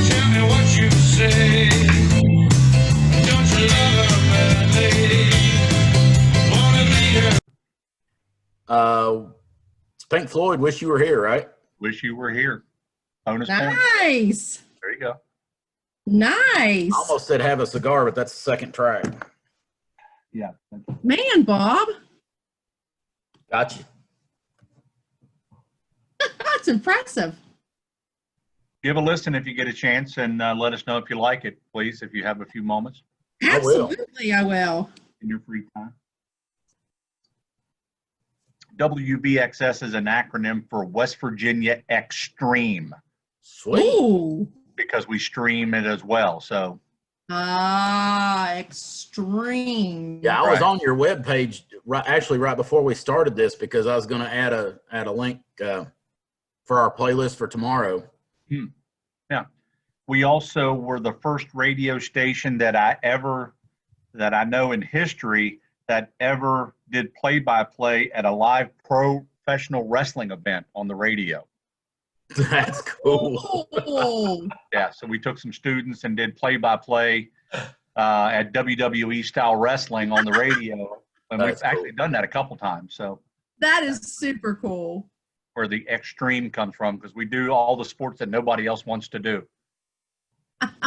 Tell me what you say. Don't you love her badly? Wanna meet her. It's Pink Floyd. Wish You Were Here, right? Wish You Were Here. Bonus point. Nice. There you go. Nice. I almost said Have a Cigar, but that's the second track. Yeah. Man, Bob. Gotcha. That's impressive. Give a listen if you get a chance, and let us know if you like it, please, if you have a few moments Absolutely, I will. in your free time. WVXS is an acronym for West Virginia Extreme. Sweet. Ooh. Because we stream it as well. So extreme. Yeah, I was on your webpage right before we started this because I was going to add a link for our playlist for tomorrow. Yeah. We also were the first radio station that I know in history that ever did play-by-play at a live professional wrestling event on the radio. That's cool. Yeah, so we took some students and did play-by-play at WWE style wrestling on the radio, and we've actually done that a couple times. So that is super cool. Where the extreme comes from, because we do all the sports that nobody else wants to do.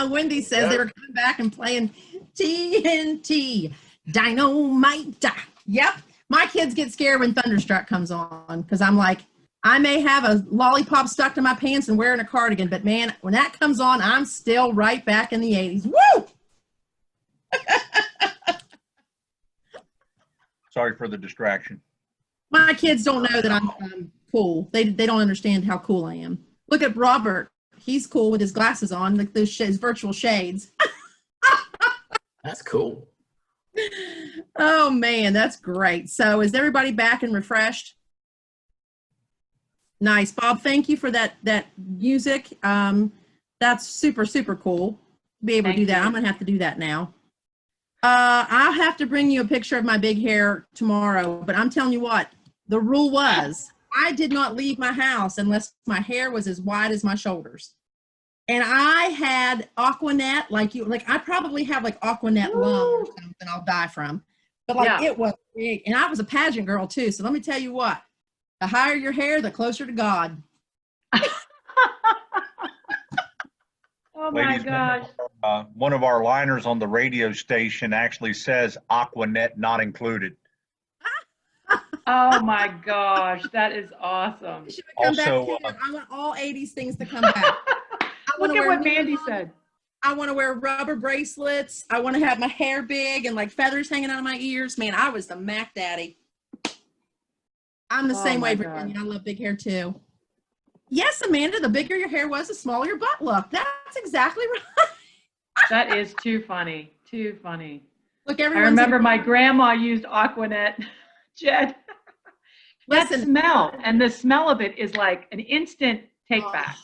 Wendy says they were coming back and playing TNT, Dynamite. Yep. My kids get scared when Thunderstruck comes on because I'm like, I may have a lollipop stuck to my pants and wearing a cardigan, but man, when that comes on, I'm still right back in the 80s. Woo! Sorry for the distraction. My kids don't know that I'm cool. They don't understand how cool I am. Look at Robert. He's cool with his glasses on, like those his virtual shades. That's cool. Oh man, that's great. So is everybody back and refreshed? Nice. Bob, thank you for that music. That's super, super cool. Be able to do that. I'm gonna have to do that now. I'll have to bring you a picture of my big hair tomorrow, but I'm telling you what, the rule was I did not leave my house unless my hair was as wide as my shoulders. And I had Aquanet, like I probably have like Aquanet lung or something I'll die from. But like it was big. And I was a pageant girl too. So let me tell you what, the higher your hair, the closer to God. Oh my gosh. One of our liners on the radio station actually says Aquanet not included. Oh my gosh, that is awesome. Also, I want all 80s things to come back. Look at what Mandy said. I want to wear rubber bracelets. I want to have my hair big and like feathers hanging out of my ears. Man, I was the Mac Daddy. I'm the same way, Virginia. I love big hair too. Yes, Amanda, the bigger your hair was, the smaller your butt looked. That's exactly right. That is too funny. Too funny. Look, I remember my grandma used Aquanet, Jed. That smell, and the smell of it is like an instant take back.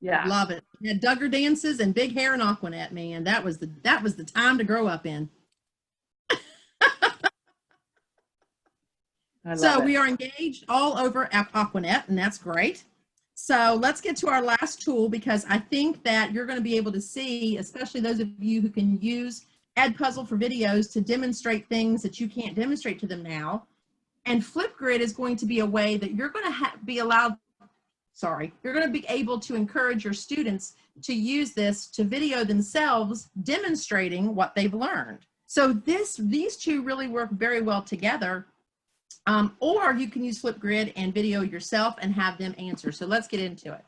Yeah. Love it. Yeah, Duggar dances and big hair and Aquanet, man. That was the time to grow up in. So we are engaged all over Aquanet, and that's great. So let's get to our last tool, because I think that you're going to be able to see, especially those of you who can use Edpuzzle for videos to demonstrate things that you can't demonstrate to them now. And Flipgrid is going to be a way that you're going to be allowed, you're going to be able to encourage your students to use this to video themselves demonstrating what they've learned. So these two really work very well together. Or you can use Flipgrid and video yourself and have them answer. So let's get into it.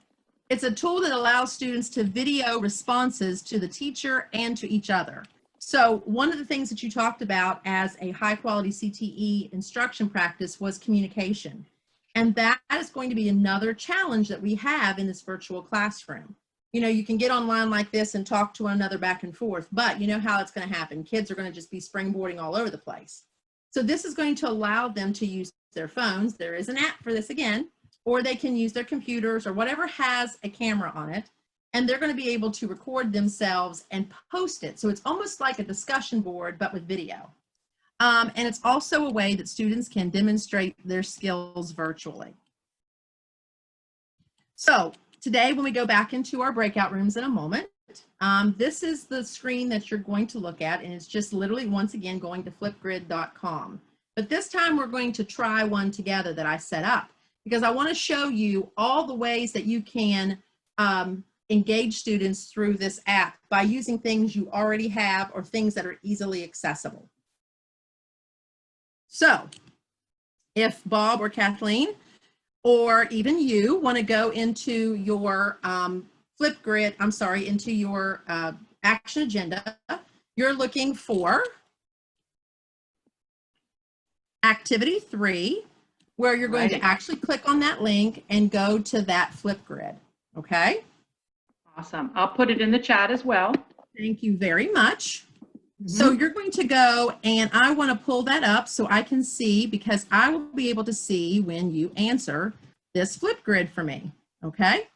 It's a tool that allows students to video responses to the teacher and to each other. So one of the things that you talked about as a high quality CTE instruction practice was communication. And that is going to be another challenge that we have in this virtual classroom. You know, you can get online like this and talk to one another back and forth, but you know how it's going to happen. Kids are going to just be springboarding all over the place. So this is going to allow them to use their phones. There is an app for this again, or they can use their computers or whatever has a camera on it, and they're going to be able to record themselves and post it. So it's almost like a discussion board, but with video. And it's also a way that students can demonstrate their skills virtually. So today, when we go back into our breakout rooms in a moment, this is the screen that you're going to look at, and it's just literally, once again, going to flipgrid.com. But this time we're going to try one together that I set up, because I want to show you all the ways that you can engage students through this app by using things you already have or things that are easily accessible. So if Bob or Kathleen or even you want to go into your Flipgrid, into your action agenda, you're looking for activity 3, where you're going to actually click on that link and go to that Flipgrid. Okay? Awesome. I'll put it in the chat as well. Thank you very much. So you're going to go, and I want to pull that up so I can see, because I will be able to see when you answer this Flipgrid for me. Okay?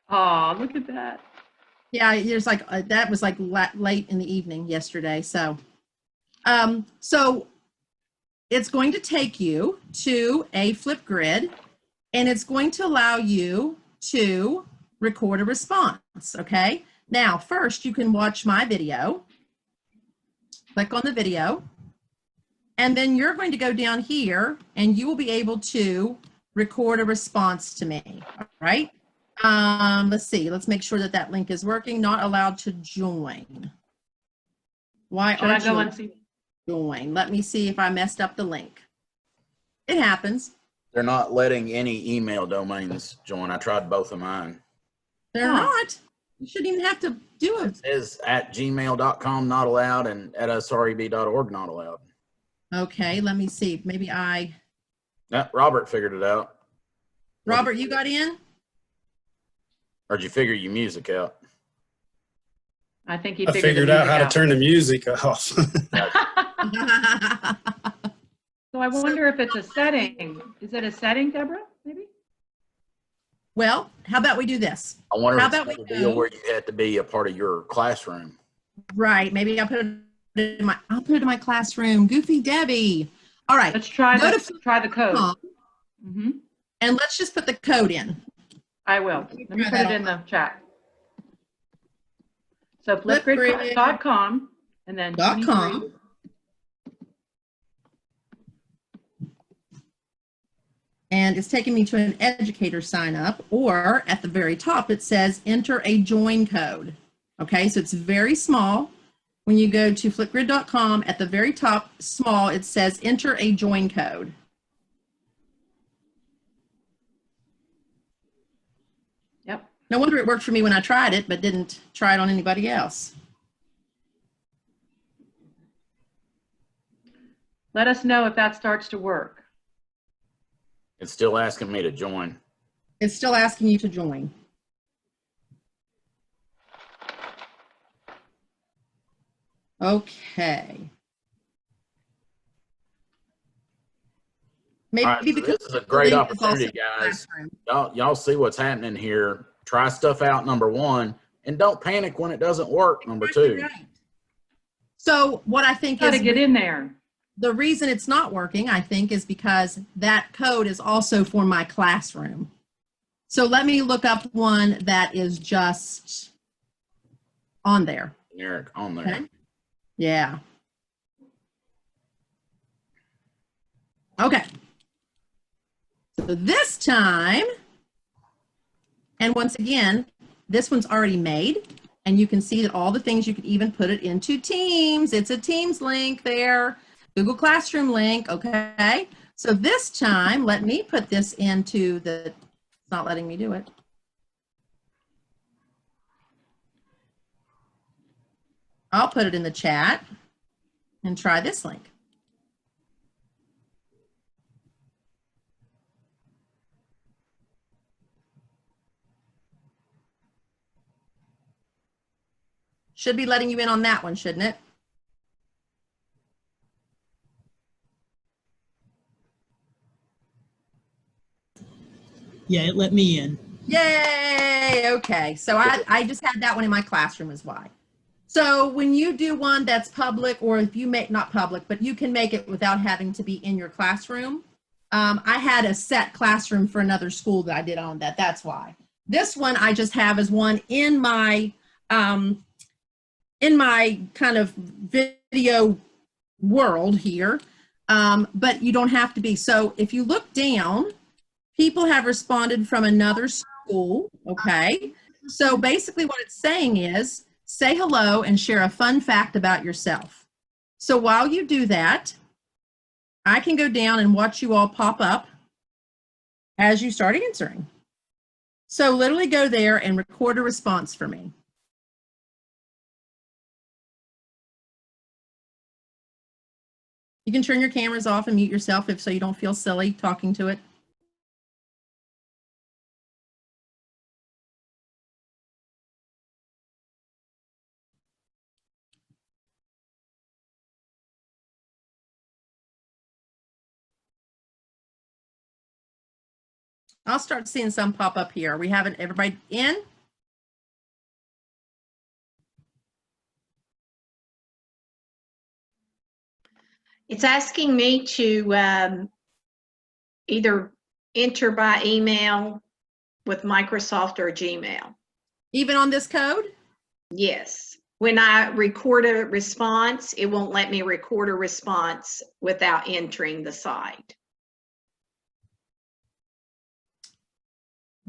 Oh, look at that. Yeah, there's like, that was like late in the evening yesterday. So, so it's going to take you to a Flipgrid, and it's going to allow you to record a response. Okay. Now, first you can watch my video. Click on the video, and then you're going to go down here and you will be able to record a response to me. All right. Let's see. Let's make sure that that link is working. Not allowed to join. Why aren't you allowed to join? Let me see if I messed up the link. It happens. They're not letting any email domains join. I tried both of mine. They're not. You shouldn't even have to do it. It says at gmail.com not allowed and at sreb.org not allowed. Okay, let me see. Maybe I. Yeah, Robert figured it out. Robert, you got in? Or did you figure your music out? I think he figured out how to turn the music off. So I wonder if it's a setting. Is it a setting, Deborah, maybe? Well, how about we do this? I wonder how if about it's we a deal where you had to be a part of your classroom. Right. Maybe I'll put it in my classroom. Goofy Debbie. All right. Let's try the code. And let's just put the code in. I will. Let me put it in the chat. So flipgrid.com and then .com. And it's taking me to an educator sign up, or at the very top, it says enter a join code. Okay, so it's very small. When you go to flipgrid.com, at the very top, small, it says enter a join code. Yep. No wonder it worked for me when I tried it, but didn't try it on anybody else. Let us know if that starts to work. It's still asking me to join. It's still asking you to join. Okay. Maybe because this is a great opportunity, guys. Y'all see what's happening here. try stuff out, number one, and don't panic when it doesn't work, number two. Right. So what I think Got to is get in there. the reason it's not working, I think, is because that code is also for my classroom. So let me look up one that is just on there. Generic on there. Okay. Yeah. Okay. So this time, and once again, this one's already made, and you can see that all the things, you could even put it into Teams. It's a Teams link there, Google Classroom link, okay? So this time, let me put this into the, it's not letting me do it. I'll put it in the chat and try this link. Should be letting you in on that one, shouldn't it? Yeah, it let me in. Yay! Okay, so I just had that one in my classroom is why. So when you do one that's public, or if you make, not public, but you can make it without having to be in your classroom. I had a set classroom for another school that I did on that. That's why. This one I just have as one in my kind of video world here, but you don't have to be. So if you look down, people have responded from another school, okay? So basically what it's saying is, say hello and share a fun fact about yourself. So while you do that, I can go down and watch you all pop up as you start answering. So literally go there and record a response for me. You can turn your cameras off and mute yourself if so you don't feel silly talking to it. I'll start seeing some pop up here. We haven't everybody in? It's asking me to either enter by email with Microsoft or Gmail. Even on this code? Yes. When I record a response, it won't let me record a response without entering the site.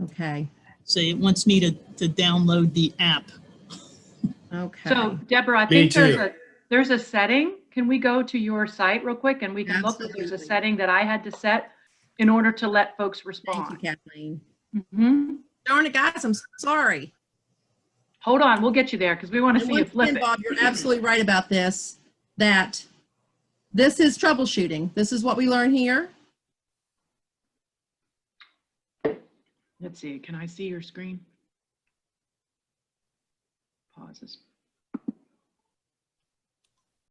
Okay. So it wants me to download the app. Okay. So Deborah, I think there's a setting. Can we go to your site real quick and we can look if there's a setting that I had to set in order to let folks respond. Thank you, Kathleen. Mm-hmm. Darn it, guys, I'm sorry. Hold on, we'll get you there because we want to see you flip it. Bob, you're absolutely right about this, that this is troubleshooting. This is what we learn here. Let's see, can I see your screen? Pauses.